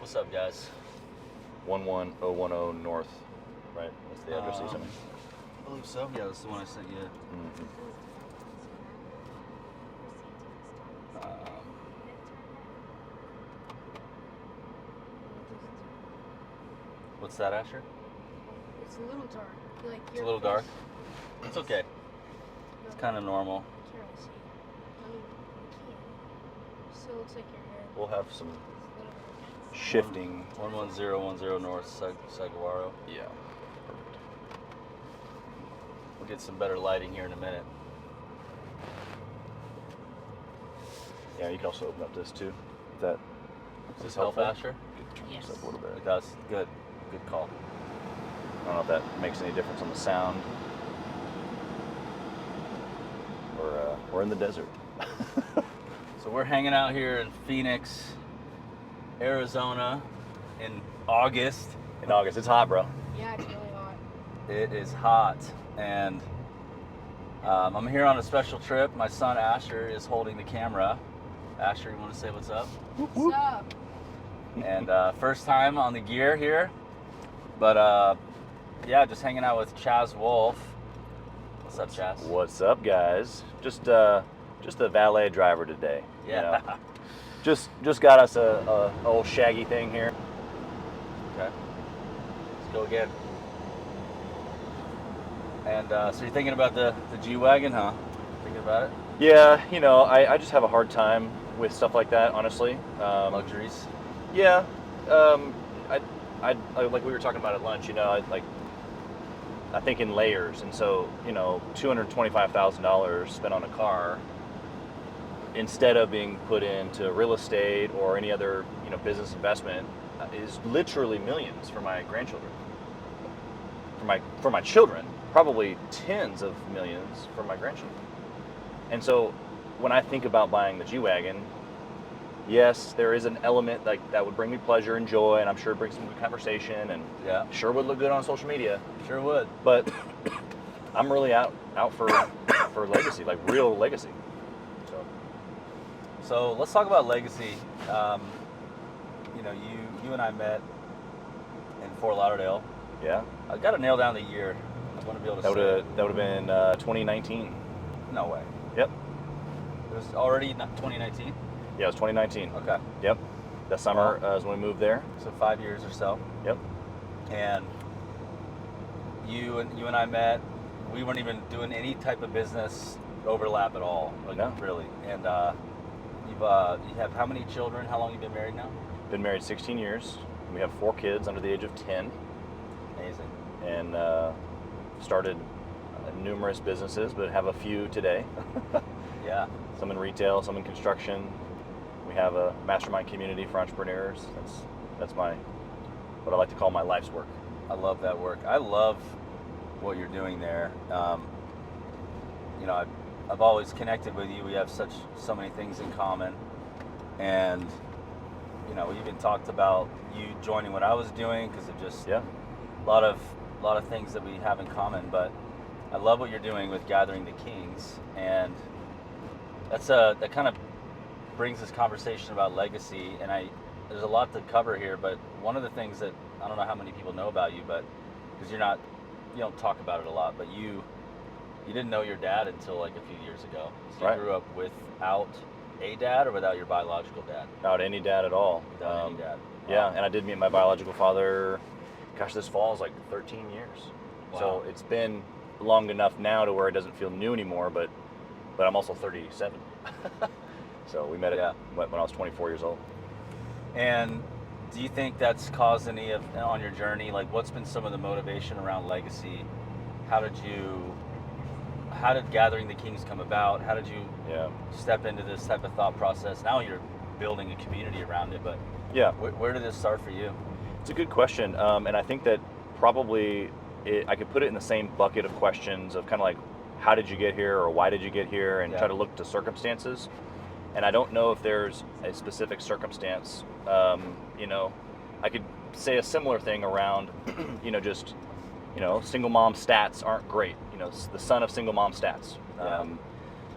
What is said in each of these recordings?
What's up, guys? 11010 North, right? That's the address you sent me? I believe so. Yeah, that's the one I sent you. Mm-hmm. What's that, Asher? It's a little dark. Like It's a little dark. It's okay. It's kind of normal. I can't really see. I mean, you can. Still looks like your head. We'll have some It's a little bit. shifting. 11010 North Saguaro. Yeah, perfect. We'll get some better lighting here in a minute. Yeah, you can also open up this too. If that Does this help, Asher? turn Yes. this up a little bit. It does. Good. Good call. I don't know if that makes any difference on the sound. We're in the desert. So we're hanging out here in Phoenix, Arizona in August. In August, it's hot, bro. Yeah, it's really hot. It is hot, and I'm here on a special trip. My son Asher is holding the camera. Asher, you want to say what's up? What's up? And first time on the gear here, but yeah, just hanging out with Chaz Wolfe. What's up, Chaz? What's up, guys? Just a valet driver today. Yeah. You know? Just got us a old shaggy thing here. Okay. Let's go again. And so you're thinking about the G-Wagon, huh? Thinking about it? Yeah, you know, I just have a hard time with stuff like that, honestly. Luxuries. Yeah, I like we were talking about at lunch. You know, I think in layers, and so you know, $225,000 spent on a car instead of being put into real estate or any other business investment is literally millions for my grandchildren. For my children, probably tens of millions for my grandchildren. And so when I think about buying the G-Wagon, yes, there is an element like that would bring me pleasure and joy, and I'm sure it brings some good conversation, and Yeah. sure would look good on social media. Sure would. But I'm really out for legacy, like real legacy. So let's talk about legacy. You and I met in Fort Lauderdale. Yeah, I got to nail down the year. I want to be able to that say. would have been 2019. No way. Yep. It was already 2019. Yeah, it was 2019. Okay. Yep. That summer is when we moved there. So 5 years or so. Yep. And you and I met. We weren't even doing any type of business overlap at all. Like, No. Really. And you have how many children? How long have you been married now? Been married 16 years. We have 4 kids under the age of 10, Amazing. and started numerous businesses, but have a few today. Yeah. Some in retail, some in construction. We have a mastermind community for entrepreneurs. That's what I like to call my life's work. I love that work. I love what you're doing there. I've always connected with you. We have so many things in common, and we even talked about you joining what I was doing because of just a lot of things that we have in common. But I love what you're doing with Gathering the Kings, and that kind of brings this conversation about legacy. And there's a lot to cover here, but one of the things that I don't know how many people know about you, but because you don't talk about it a lot, but you didn't know your dad until like a few years ago. So Right. You grew up without a dad or without your biological dad? Without any dad at all. Without any dad. Yeah, Wow. and I did meet my biological father, gosh, this fall is like 13 years. Wow. So it's been long enough now to where it doesn't feel new anymore, but I'm also 37. So we met when I was 24 years old. And do you think that's caused any of on your journey? Like, what's been some of the motivation around legacy? How did Gathering the Kings come about? How did you step into this type of thought process? Now you're building a community around it, but where did this start for you? It's a good question, and I think that probably I could put it in the same bucket of questions of kind of like, how did you get here, or why did you get here, and try to look to circumstances. And I don't know if there's a specific circumstance. I could say a similar thing around, single mom stats aren't great. The son of single mom stats.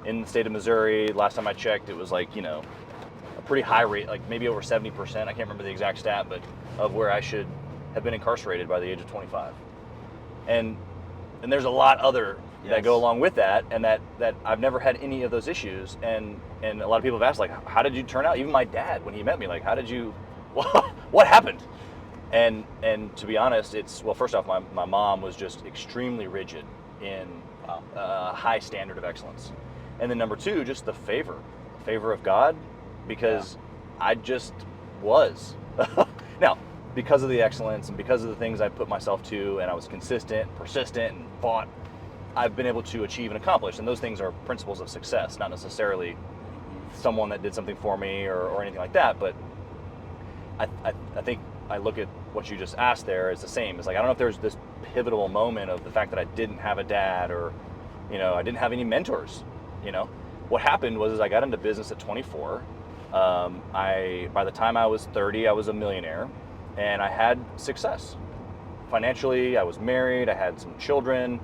In the state of Missouri, last time I checked, it was like, a pretty high rate, like maybe over 70%. I can't remember the exact stat, but of where I should have been incarcerated by the age of 25. And there's a lot other that go along with that, and that I've never had any of those issues. And a lot of people have asked, like, how did you turn out? Even my dad, when he met me, like, how did you, what happened? And to be honest, well, first off, my mom was just extremely rigid in a high standard of excellence. And then number two, just the favor of God, because I just was. Now, because of the excellence and because of the things I put myself to, and I was consistent, persistent, and fought, I've been able to achieve and accomplish. And those things are principles of success, not necessarily someone that did something for me or anything like that. But I think I look at what you just asked there as the same. It's like, I don't know if there's this pivotal moment of the fact that I didn't have a dad, or, I didn't have any mentors. What happened was I got into business at 24. By the time I was 30, I was a millionaire, and I had success. Financially, I was married, I had some children,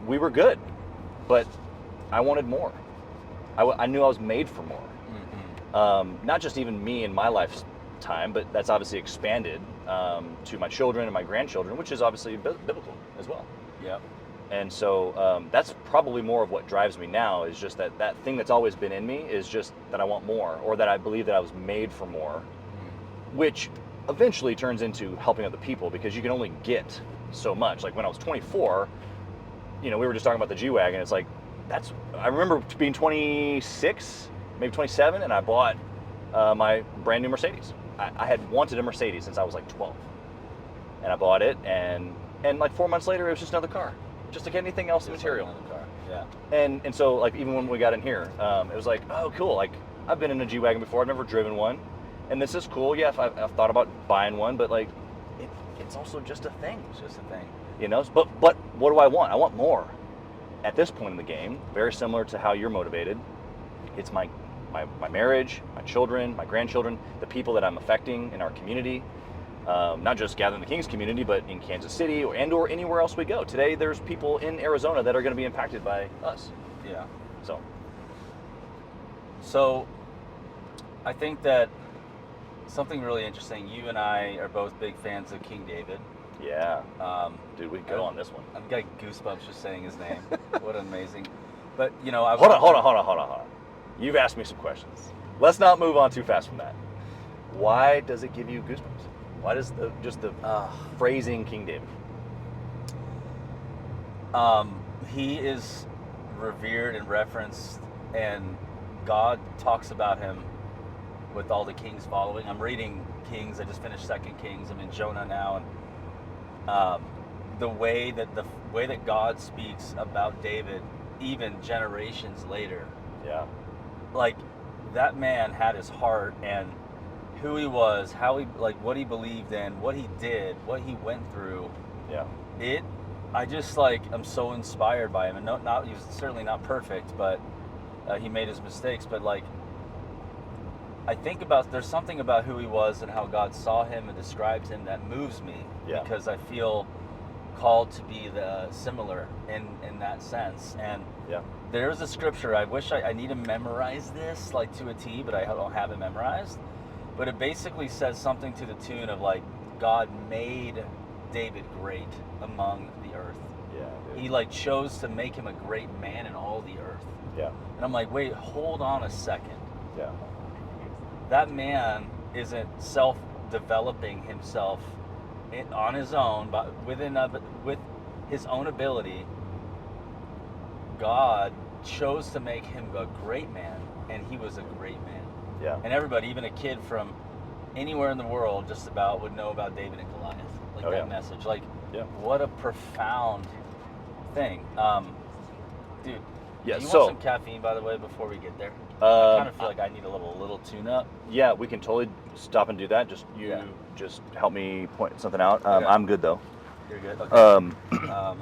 we were good, but I wanted more. I knew I was made for more. Mm-hmm. Not just even me in my lifetime, but that's obviously expanded to my children and my grandchildren, which is obviously biblical as well. Yeah. And so that's probably more of what drives me now, is just that thing that's always been in me is just that I want more, or that I believe that I was made for more, which eventually turns into helping other people, because you can only get so much. Like when I was 24, we were just talking about the G-Wagon. It's like, I remember being 26, maybe 27, and I bought my brand new Mercedes. I had wanted a Mercedes since I was like 12. And I bought it, and like 4 months later, it was just another car. Just like anything else material. Like another car. Yeah. And so, like, even when we got in here, it was like, oh, cool. Like, I've been in a G-Wagon before. I've never driven one. And this is cool. Yeah, I've thought about buying one, but like, it's also just a thing. It's just a thing. But what do I want? I want more. At this point in the game, very similar to how you're motivated, it's my marriage, my children, my grandchildren, the people that I'm affecting in our community, not just Gathering the Kings community, but in Kansas City or anywhere else we go. Today, there's people in Arizona that are going to be impacted by us. Yeah. So, I think that something really interesting. You and I are both big fans of King David. Yeah. Dude, we go on this one. I've got goosebumps just saying his name. What amazing. But, I Hold on. You've asked me some questions. Let's not move on too fast from that. Why does it give you goosebumps? Why does the phrasing King David? He is revered and referenced, and God talks about him with all the kings following. I'm reading Kings. I just finished 2 Kings. I'm in Jonah now, and the way that God speaks about David, even generations later. Yeah. Like, that man had his heart, and who he was, how he, like, what he believed in, what he did, what he went through. Yeah. I just, like, I'm so inspired by him. And he was certainly not perfect, but he made his mistakes. But, like, I think there's something about who he was and how God saw him and described him that moves me. Yeah. Because I feel called to be similar in that sense. And there's a scripture. I wish I need to memorize this, like, to a T, but I don't have it memorized. But it basically says something to the tune of, like, God made David great among the earth. Yeah, dude. He, like, chose to make him a great man in all the earth. Yeah. And I'm like, wait, hold on a second. Yeah. That man isn't self-developing himself on his own, but with his own ability. God chose to make him a great man, and he was a great man. Yeah. And everybody, even a kid from anywhere in the world, just about would know about David and Goliath. Like, that message. Like, what a profound thing. Dude, yeah, do you want some caffeine, by the way, before we get there? I kind of feel like I need a little tune-up. Yeah, we can totally stop and do that. Just help me point something out. Okay. I'm good, though. You're good? Okay. Let me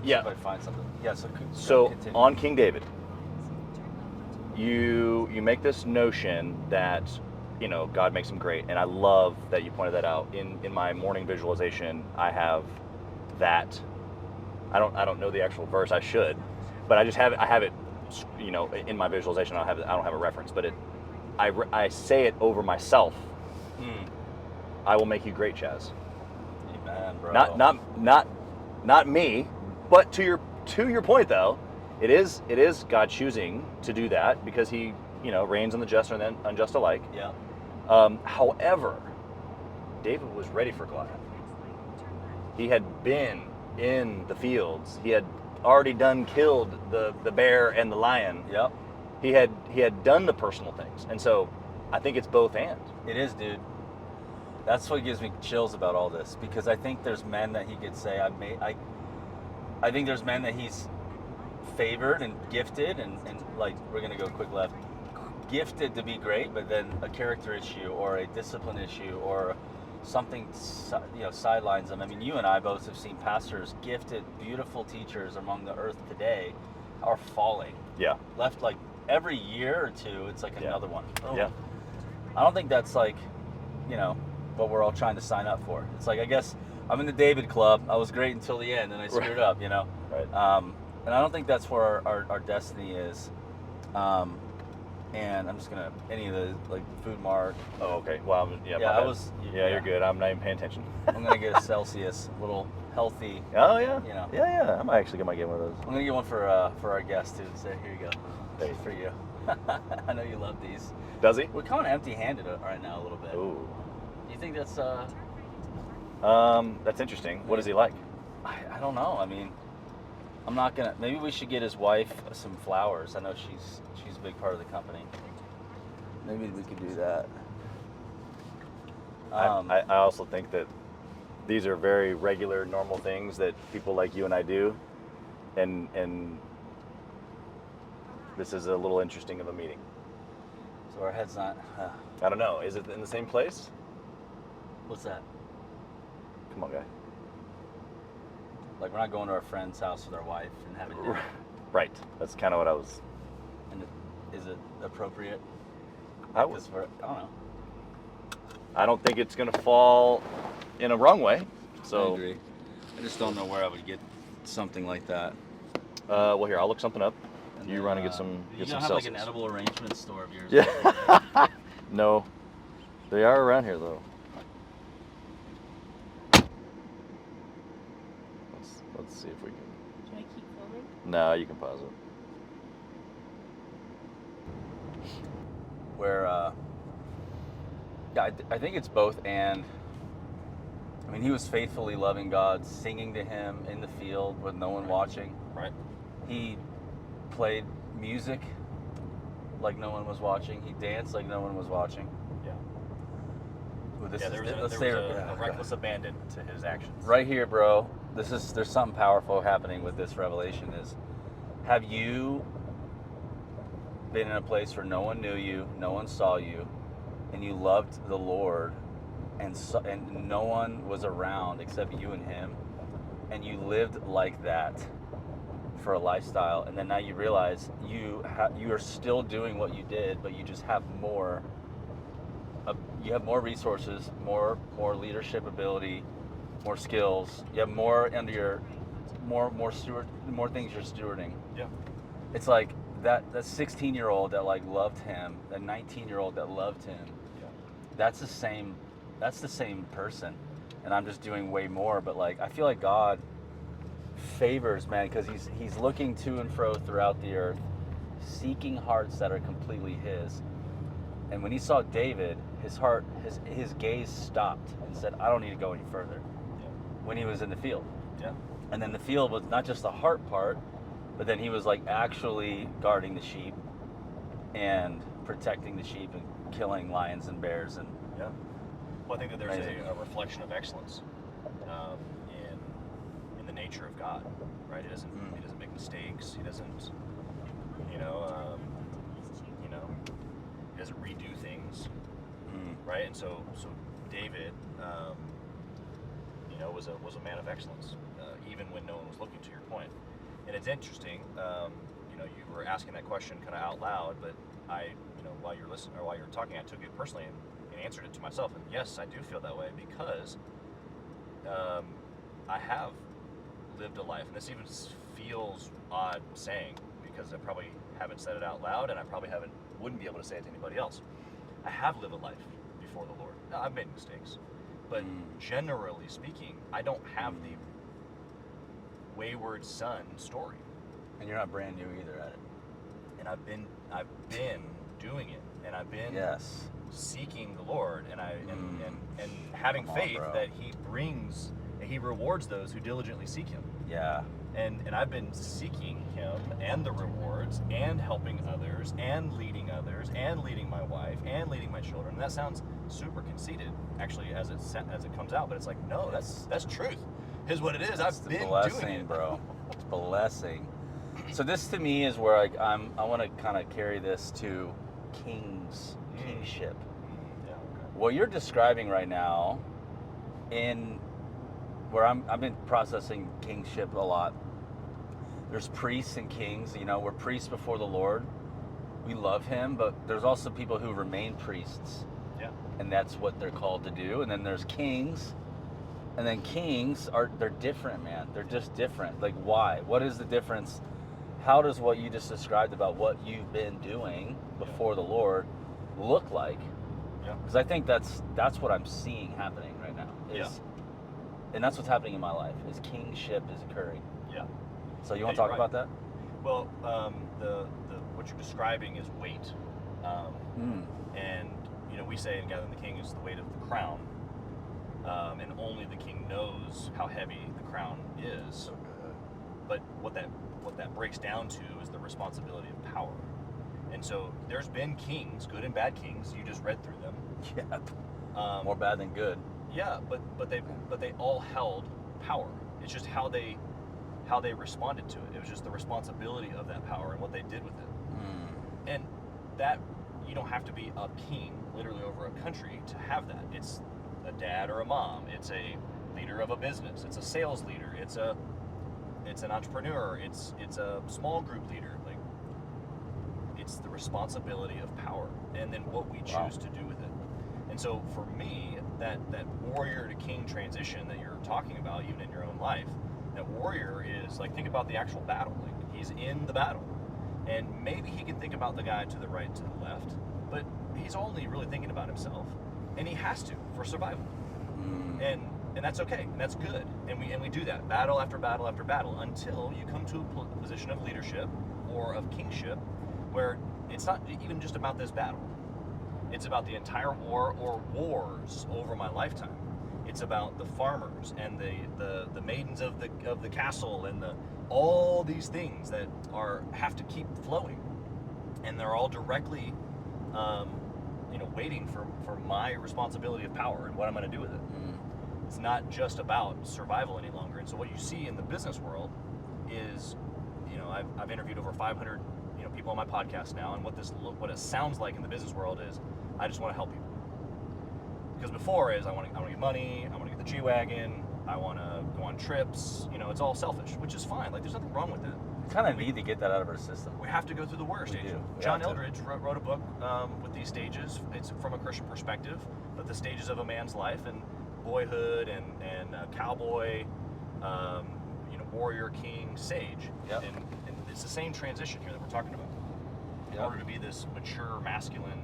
see yeah. if I find something. Yeah, so continue. On King David, you make this notion that, God makes him great, and I love that you pointed that out. In my morning visualization, I have that. I don't know the actual verse. I should, but I just have it. I have it, in my visualization. I don't have a reference, but I say it over myself. Mm. I will make you great, Chaz. Amen, bro. Not me, but to your point though, it is God choosing to do that because He, reigns on the just and the unjust alike. Yeah. However, David was ready for Goliath. He had been in the fields. He had already killed the bear and the lion. Yep. He had done the personal things, and so I think it's both and. It is, dude. That's what gives me chills about all this, because I think there's men that he could say I think there's men that he's favored and gifted and like, we're gonna go quick left, gifted to be great, but then a character issue or a discipline issue or something sidelines them. I mean, you and I both have seen pastors, gifted, beautiful teachers among the earth today, are falling. Yeah. Left like every year or two, it's like another one. Oh. Yeah. I don't think that's like, what we're all trying to sign up for. It's like, I guess I'm in the David Club. I was great until the end, and I screwed up. Right. And I don't think that's where our destiny is. And I'm just gonna any of the like Food Mart. Oh, okay. Well, Yeah, my bad. You're good. I'm not even paying attention. I'm gonna get a Celsius, a little healthy. Oh yeah. Yeah. I might get one of those. I'm gonna get one for our guest too. So here you go. Hey. For you. I know you love these. Does he? We're kind of empty-handed right now a little bit. Ooh. Do you think that's That's interesting. What is he like? I don't know. I mean, I'm not gonna. Maybe we should get his wife some flowers. I know she's a big part of the company. Maybe we could do that. I also think that these are very regular, normal things that people like you and I do, and this is a little interesting of a meeting. So our head's not. I don't know. Is it in the same place? What's that? Come on, guy. Like, we're not going to our friend's house with our wife and having dinner. Right. That's kind of what I was. And is it appropriate? I don't know. I don't think it's going to fall in a wrong way. So I agree. I just don't know where I would get something like that. Well, here, I'll look something up. And you then, run and get some. You Get don't some have Celsius. like an edible arrangement store of yours. Yeah. No, they are around here though. Let's see if we can. Can I keep filming? No, you can pause it. Where, I think it's both and. I mean, he was faithfully loving God, singing to Him in the field with no one watching. Right. He played music like no one was watching. He danced like no one was watching. Yeah. Ooh, There was a reckless abandon to his actions. Right here, bro. There's something powerful happening with this revelation. Have you been in a place where no one knew you, no one saw you, and you loved the Lord, and no one was around except you and Him, and you lived like that for a lifestyle, and then now you realize you are still doing what you did, but you just have more. You have more resources, more leadership ability, more skills. You have more under your more things you're stewarding. Yeah. It's like that 16-year-old that like loved Him, that 19-year-old that loved Him. Yeah. That's the same person, and I'm just doing way more. But like, I feel like God favors, man, because he's looking to and fro throughout the earth, seeking hearts that are completely His. And when He saw David, his gaze stopped and said, I don't need to go any further. Yeah. When he was in the field. Yeah. And then the field was not just the heart part, but then he was like actually guarding the sheep and protecting the sheep and killing lions and bears. And Yeah. Well, I think that there's Amazing. a reflection of excellence in the nature of God, right? He doesn't make mistakes. He doesn't, he doesn't redo things, right? And so David, was a man of excellence, even when no one was looking. To your point, and it's interesting. You were asking that question kind of out loud, but I, while you're listening or while you're talking, I took it personally and answered it to myself. And yes, I do feel that way because I have lived a life, and this even feels odd saying because I probably haven't said it out loud, and I probably wouldn't be able to say it to anybody else. I have lived a life before the Lord. Now, I've made mistakes, but generally speaking, I don't have the wayward son story. And you're not brand new either at it. And I've been doing it, and I've been seeking the Lord, and and having faith that He rewards those who diligently seek Him. Yeah. And I've been seeking Him and the rewards, and helping others, and leading my wife, and leading my children. And that sounds super conceited, actually, as it comes out. But it's like, no, that's truth. Here's what it is. I've been doing it, bro. It's a blessing. So this to me is where I want to kind of carry this to kingship. Yeah, okay. What you're describing right now, in where I've been processing kingship a lot. There's priests and kings. You know, we're priests before the Lord. We love Him, but there's also people who remain priests. Yeah. And that's what they're called to do. And then there's kings. And then kings they're different, man. They're just different. Like, why? What is the difference? How does what you just described about what you've been doing before the Lord look like? Yeah. Because I think that's what I'm seeing happening right now. And that's what's happening in my life. Is kingship is occurring. Yeah. So you want to talk about that? Well, the what you're describing is weight, and we say in Gathering the King is the weight of the crown, and only the king knows how heavy the crown is. So good. But what that breaks down to is the responsibility of power. And so there's been kings, good and bad kings. You just read through them. Yeah. More bad than good. Yeah, but they all held power. It's just how they responded to it. It was just the responsibility of that power and what they did with it. And that, you don't have to be a king literally over a country to have that. It's a dad or a mom. It's a leader of a business. It's a sales leader. It's an entrepreneur. It's a small group leader. Like, it's the responsibility of power, and then what we choose to do with it. And so for me, that warrior to king transition that you're talking about, even in your own life, that warrior is like, think about the actual battle. Like, he's in the battle, and maybe he can think about the guy to the right, to the left, but he's only really thinking about himself, and he has to for survival. And that's okay, and that's good, and we do that battle after battle after battle until you come to a position of leadership or of kingship, where it's not even just about this battle. It's about the entire war or wars over my lifetime. It's about the farmers and the maidens of the castle and all these things that have to keep flowing, and they're all directly waiting for my responsibility of power and what I'm going to do with it. It's not just about survival any longer. And so what you see in the business world is, I've interviewed over 500 people on my podcast now, and what it sounds like in the business world is, I just want to help people. Because before is I want to get money, I want to get the G-Wagon, I want to go on trips. It's all selfish, which is fine. Like, there's nothing wrong with that. We kind of need to get that out of our system. We have to go through the warrior stage. John Eldridge wrote a book with these stages. It's from a Christian perspective, but the stages of a man's life, and boyhood and cowboy, warrior, king, sage. Yep. And it's the same transition here that we're talking about. In order to be this mature, masculine,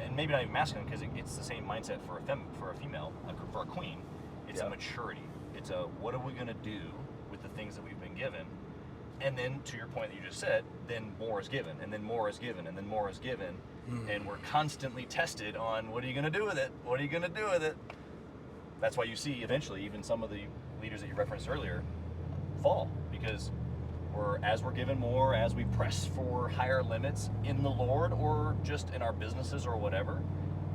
and maybe not even masculine, because it's the same mindset for a female, for a queen. It's a maturity. It's a, what are we going to do with the things that we've been given? And then, to your point that you just said, then more is given, and then more is given, and then more is given. And we're constantly tested on, what are you going to do with it? What are you going to do with it? That's why you see eventually even some of the leaders that you referenced earlier fall, because as we're given more, as we press for higher limits in the Lord or just in our businesses or whatever,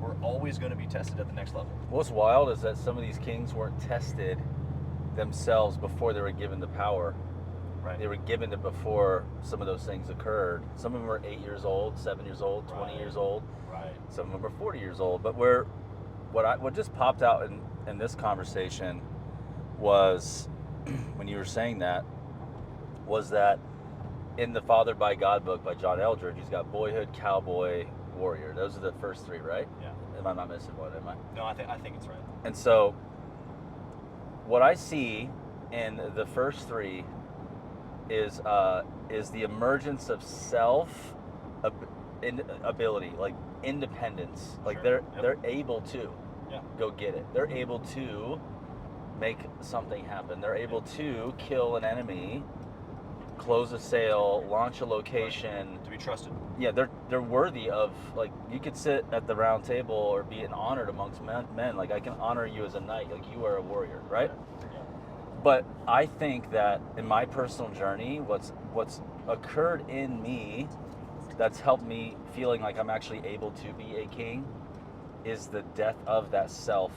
we're always going to be tested at the next level. What's wild is that some of these kings weren't tested themselves before they were given the power. Right. They were given it before some of those things occurred. Some of them were 8 years old, 7 years old, 20 years old. Right. Some of them were 40 years old. But what just popped out in this conversation was, when you were saying that, was that in the Fathered by God book by John Eldridge, he's got boyhood, cowboy, warrior. Those are the first three, right? Yeah. Am I not missing one? Am I? No, I think it's right. And so, what I see in the first three is the emergence of self ability, like independence. Like Sure. they're able to Yeah. go get it. They're able to make something happen. They're able to kill an enemy, close a sale, launch a location. To be trusted. Yeah, they're worthy of, like, you could sit at the round table or be honored amongst men. Like, I can honor you as a knight. Like, you are a warrior, right? Yeah. But I think that in my personal journey, what's occurred in me that's helped me feeling like I'm actually able to be a king is the death of that self.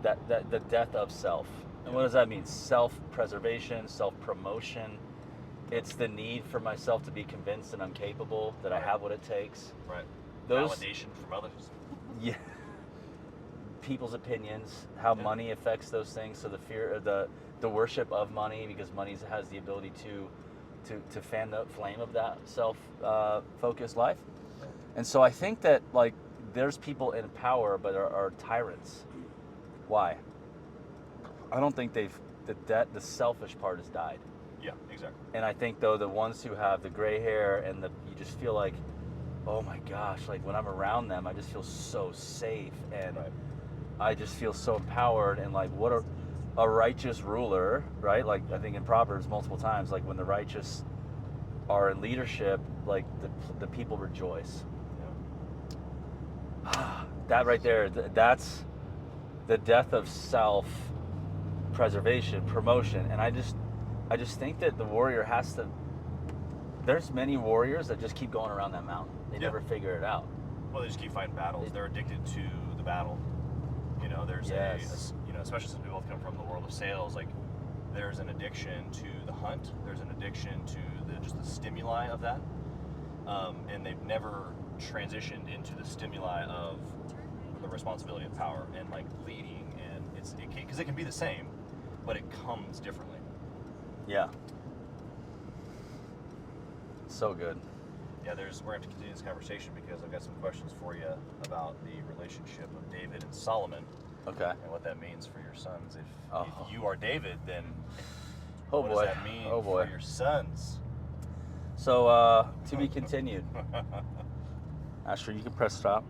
That the death of self. And what does that mean? Self-preservation, self-promotion. It's the need for myself to be convinced that I'm capable, that I have what it takes. Right. Those, Validation from others. yeah. People's opinions, how money affects those things. So the fear, the worship of money, because money has the ability to fan the flame of that self-focused life. And so I think that, like, there's people in power but are tyrants. Why? I don't think the selfish part has died. Yeah, exactly. And I think, though, the ones who have the gray hair and you just feel like, oh my gosh, like when I'm around them, I just feel so safe and Right. I just feel so empowered, and like what a righteous ruler, right? Like I think in Proverbs multiple times, like when the righteous are in leadership, like the people rejoice. Yeah. That right there, that's the death of self-preservation, promotion. And I just think that the warrior has to, there's many warriors that just keep going around that mountain. They never figure it out. Well, they just keep fighting battles. They're addicted to the battle. You know, there's especially since we both come from the world of sales, like there's an addiction to the hunt. There's an addiction to just the stimuli of that. And they've never transitioned into the stimuli of the responsibility of power and like leading, and because it can be the same, but it comes differently. Yeah. So good. Yeah, we're going to have to continue this conversation because I've got some questions for you about the relationship of David and Solomon. Okay. And what that means for your sons. If Oh. you are David, then Oh what boy. does that mean Oh boy. for your sons? So to be continued. Asher, you can press stop.